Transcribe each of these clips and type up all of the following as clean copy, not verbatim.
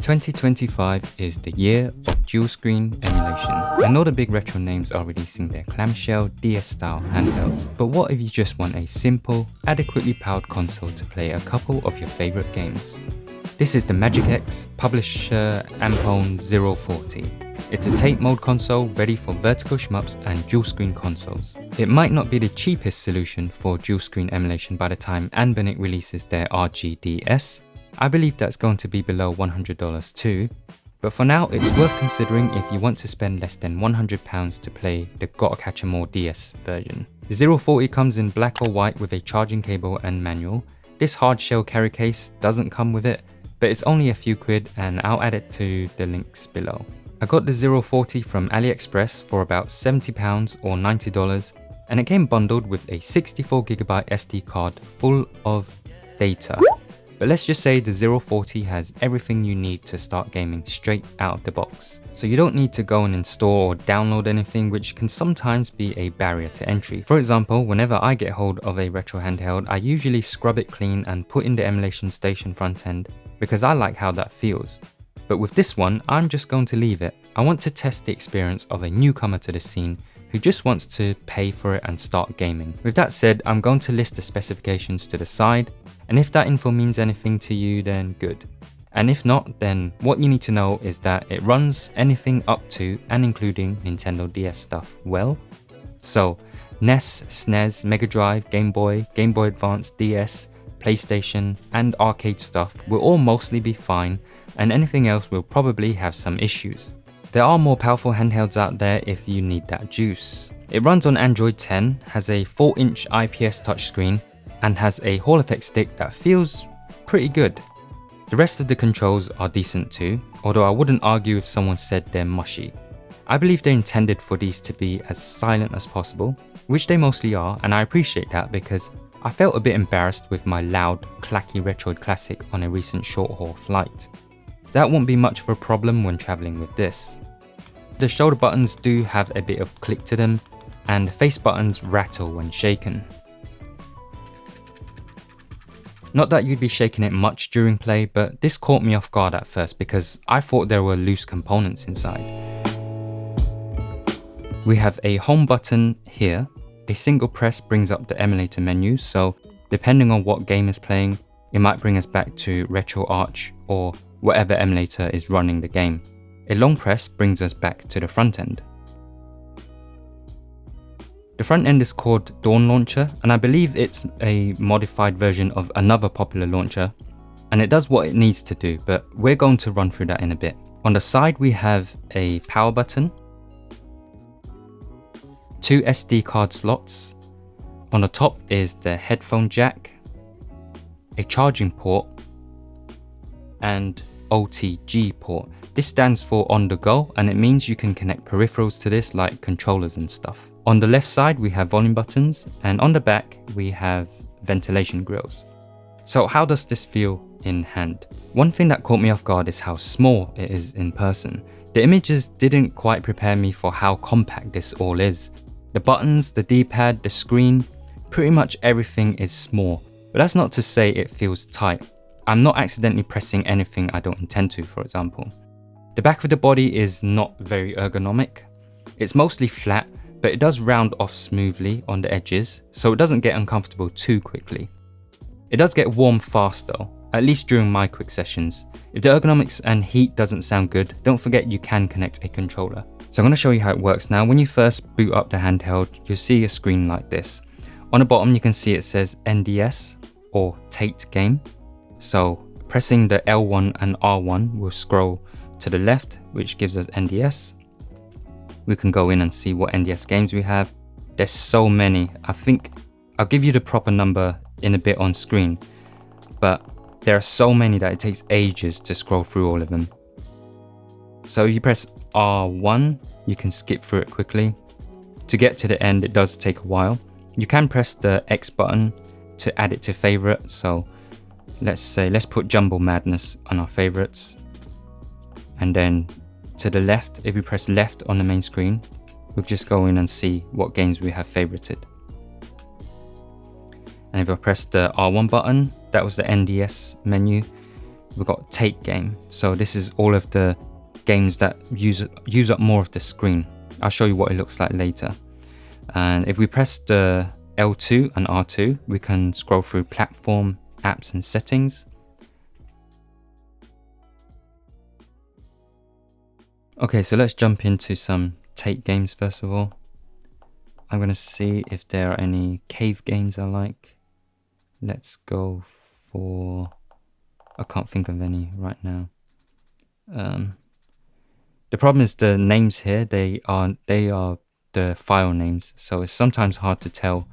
2025 is the year of dual screen emulation. I know the big retro names are releasing their clamshell DS style handhelds, but what if you just want a simple, adequately powered console to play a couple of your favorite games? This is the Magic X publisher IFPONGFR. It's a Tate mode console ready for vertical shmups and dual screen consoles. It might not be the cheapest solution for dual screen emulation by the time Anbernic releases their RGDS. I believe that's going to be below $100 too, but for now it's worth considering if you want to spend less than £100 to play the Gotta Catch 'Em All DS version. The 040 comes in black or white with a charging cable and manual. This hard shell carry case doesn't come with it, but it's only a few quid and I'll add it to the links below. I got the 040 from AliExpress for about £70 or $90, and it came bundled with a 64GB SD card full of data. But let's just say the 040 has everything you need to start gaming straight out of the box. So you don't need to go and install or download anything, which can sometimes be a barrier to entry. For example, whenever I get hold of a retro handheld, I usually scrub it clean and put in the emulation station front end because I like how that feels. But with this one, I'm just going to leave it. I want to test the experience of a newcomer to the scene who just wants to pay for it and start gaming. With that said, I'm going to list the specifications to the side, and if that info means anything to you, then good. And if not, then what you need to know is that it runs anything up to and including Nintendo DS stuff well. So NES, SNES, Mega Drive, Game Boy Advance, DS, PlayStation and arcade stuff will all mostly be fine, and anything else will probably have some issues. There are more powerful handhelds out there if you need that juice. It runs on Android 10, has a 4-inch IPS touchscreen, and has a Hall effect stick that feels pretty good. The rest of the controls are decent too, although I wouldn't argue if someone said they're mushy. I believe they're intended for these to be as silent as possible, which they mostly are, and I appreciate that because I felt a bit embarrassed with my loud, clacky Retroid Classic on a recent short-haul flight. That won't be much of a problem when travelling with this. The shoulder buttons do have a bit of click to them, and face buttons rattle when shaken. Not that you'd be shaking it much during play, but this caught me off guard at first because I thought there were loose components inside. We have a home button here. A single press brings up the emulator menu, so depending on what game is playing, it might bring us back to RetroArch or whatever emulator is running the game. A long press brings us back to the front end. The front end is called Dawn Launcher, and I believe it's a modified version of another popular launcher, and it does what it needs to do, but we're going to run through that in a bit. On the side we have a power button, 2 SD card slots, on the top is the headphone jack, a charging port, and OTG port. This stands for on the go, and it means you can connect peripherals to this like controllers and stuff. On the left side we have volume buttons, and on the back we have ventilation grills. So how does this feel in hand? One thing that caught me off guard is how small it is in person. The images didn't quite prepare me for how compact this all is. The buttons, the D-pad, the screen, pretty much everything is small, but that's not to say it feels tight. I'm not accidentally pressing anything I don't intend to, for example. The back of the body is not very ergonomic. It's mostly flat, but it does round off smoothly on the edges, so it doesn't get uncomfortable too quickly. It does get warm fast though, at least during my quick sessions. If the ergonomics and heat doesn't sound good, don't forget you can connect a controller. So I'm going to show you how it works now. When you first boot up the handheld, you'll see a screen like this. On the bottom you can see it says NDS or Tate game. So pressing the L1 and R1 will scroll to the left, which gives us NDS. We can go in and see what NDS games we have. There's so many. I think I'll give you the proper number in a bit on screen, but there are so many that it takes ages to scroll through all of them. So if you press R1, you can skip through it quickly. To get to the end, it does take a while. You can press the X button to add it to favorite. So let's put Jumble Madness on our favorites. And then to the left, if we press left on the main screen, we'll just go in and see what games we have favorited. And if I press the R1 button, that was the NDS menu. we've got Tate game. So this is all of the games that use up more of the screen. I'll show you what it looks like later. And if we press the L2 and R2, we can scroll through platform, apps and settings. Okay, so let's jump into some Tate games first of all. I'm going to see if there are any cave games I like. Let's go for... I can't think of any right now. The problem is the names here, they are the file names, so it's sometimes hard to tell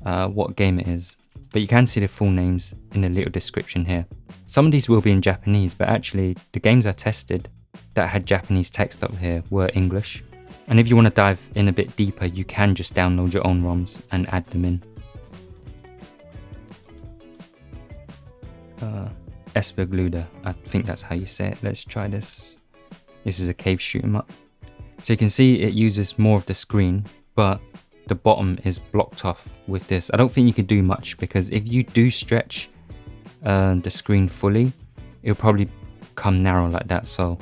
what game it is. But you can see the full names in the little description here. Some of these will be in Japanese, but actually the games I tested that had Japanese text up here were English. And if you want to dive in a bit deeper, you can just download your own ROMs and add them in. IFPGIPTQ, I think that's how you say it. Let's try this. This is a cave shoot 'em up. So you can see it uses more of the screen, but the bottom is blocked off with this. I don't think you could do much, because if you do stretch the screen fully, it'll probably come narrow like that. So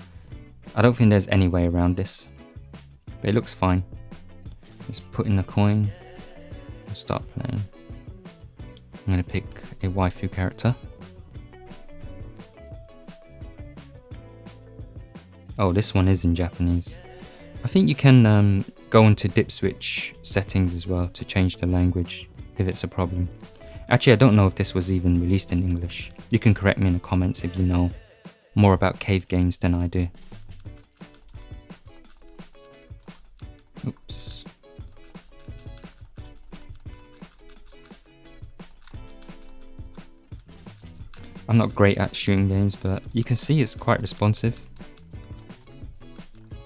I don't think there's any way around this, but it looks fine. Let's put in a coin and start playing. I'm going to pick a waifu character. Oh, this one is in Japanese. I think you can go into dip switch settings as well to change the language if it's a problem. Actually, I don't know if this was even released in English. You can correct me in the comments if you know more about cave games than I do. Oops. I'm not great at shooting games, but you can see it's quite responsive.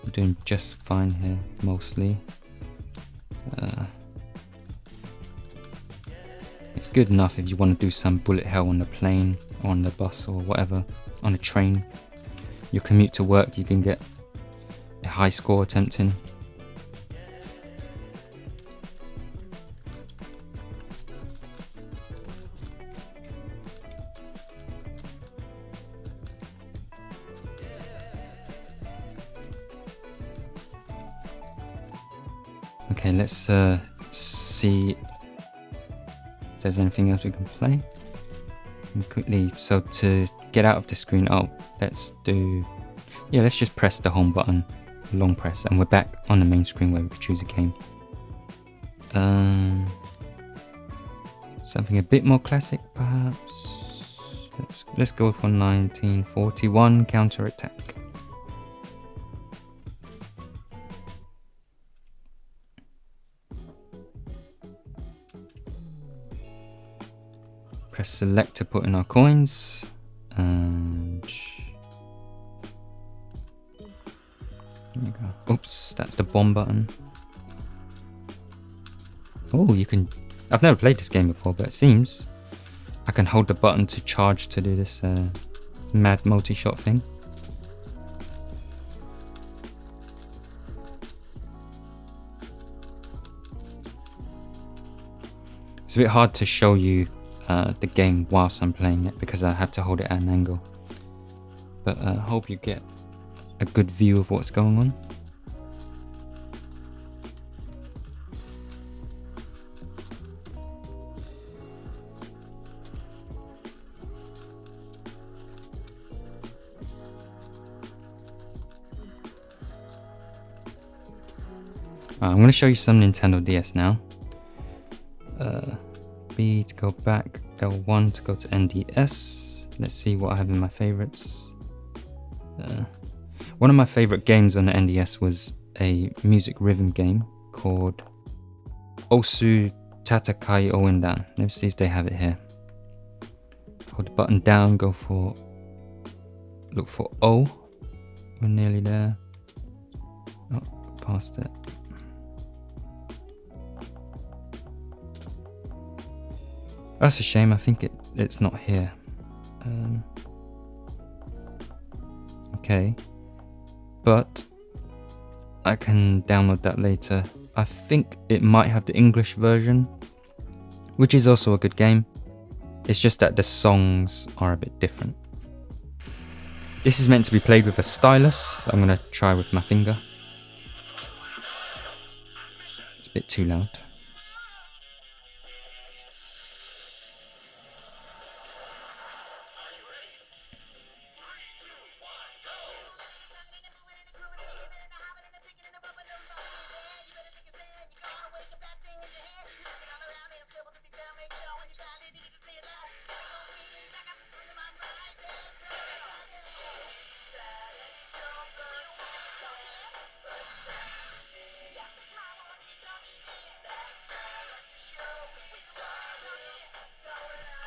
I'm doing just fine here, mostly. It's good enough if you want to do some bullet hell on the plane, or on the bus, or whatever, on a train. Your commute to work, you can get a high score attempting. Okay, let's see if there's anything else we can play. And quickly, so to get out of the screen, let's just press the home button, long press, and we're back on the main screen where we can choose a game. Something a bit more classic, perhaps. Let's go for 1941 Counterattack. Press select to put in our coins, and there you go. Oops, that's the bomb button. Oh, you can... I've never played this game before, but it seems I can hold the button to charge to do this mad multi-shot thing. It's a bit hard to show you the game whilst I'm playing it, because I have to hold it at an angle, but I hope you get a good view of what's going on. I'm going to show you some Nintendo DS now. B to go back, L1 to go to NDS. Let's see what I have in my favorites. One of my favorite games on the NDS was a music rhythm game called Osu Tatakai Oendan. Let's see if they have it here. Hold the button down, look for O. We're nearly there. Oh, past it. That's a shame, I think it's not here. Okay, but I can download that later. I think it might have the English version, which is also a good game. It's just that the songs are a bit different. This is meant to be played with a stylus. I'm going to try with my finger. It's a bit too loud.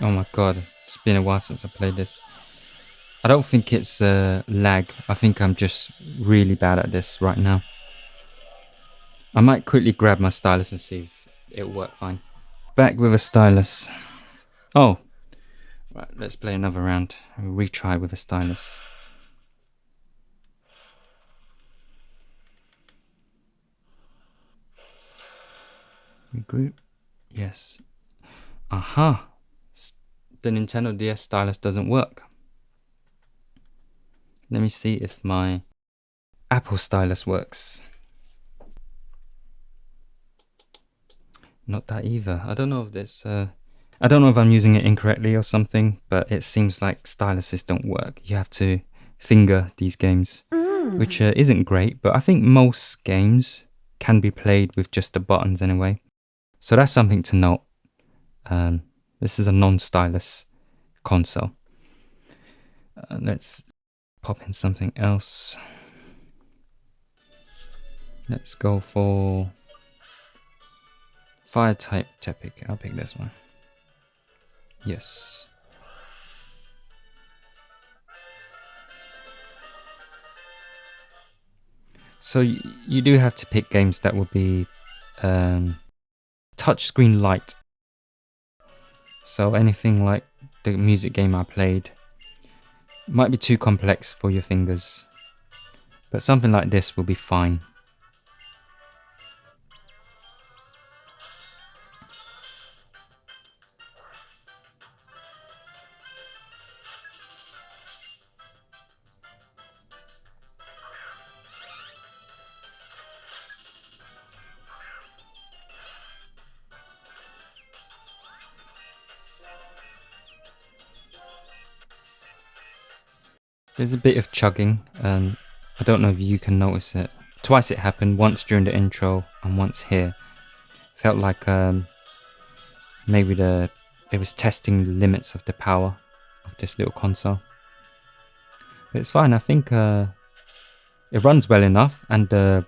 Oh my god, it's been a while since I played this. I don't think it's lag. I think I'm just really bad at this right now. I might quickly grab my stylus and see if it'll work fine. Back with a stylus. Oh, right, let's play another round. Retry with a stylus. Regroup. Yes. Aha. The Nintendo DS stylus doesn't work. Let me see if my Apple stylus works. Not that either. I don't know if this I don't know if I'm using it incorrectly or something, but it seems like styluses don't work. You have to finger these games, which isn't great, but I think most games can be played with just the buttons anyway. So that's something to note. This is a non-stylus console. Let's pop in something else. Let's go for fire type Tate. I'll pick this one. Yes. So you do have to pick games that will be touchscreen light. So anything like the music game I played might be too complex for your fingers, but something like this will be fine. There's a bit of chugging. I don't know if you can notice it. Twice it happened, once during the intro and once here. Felt like maybe it was testing the limits of the power of this little console. But it's fine. I think it runs well enough, and the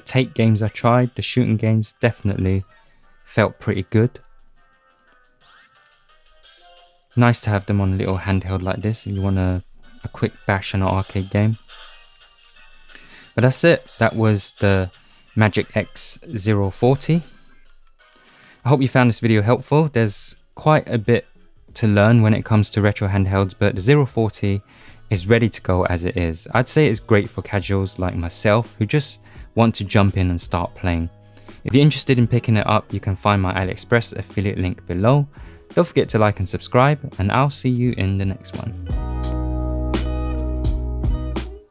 Tate games I tried, the shooting games, definitely felt pretty good. Nice to have them on a little handheld like this if you want a quick bash on an arcade game. But that's it. That was the Magic X040. I hope you found this video helpful. There's quite a bit to learn when it comes to retro handhelds, but the 040 is ready to go as it is. I'd say it's great for casuals like myself who just want to jump in and start playing. If you're interested in picking it up, you can find my AliExpress affiliate link below. Don't forget to like and subscribe, and I'll see you in the next one.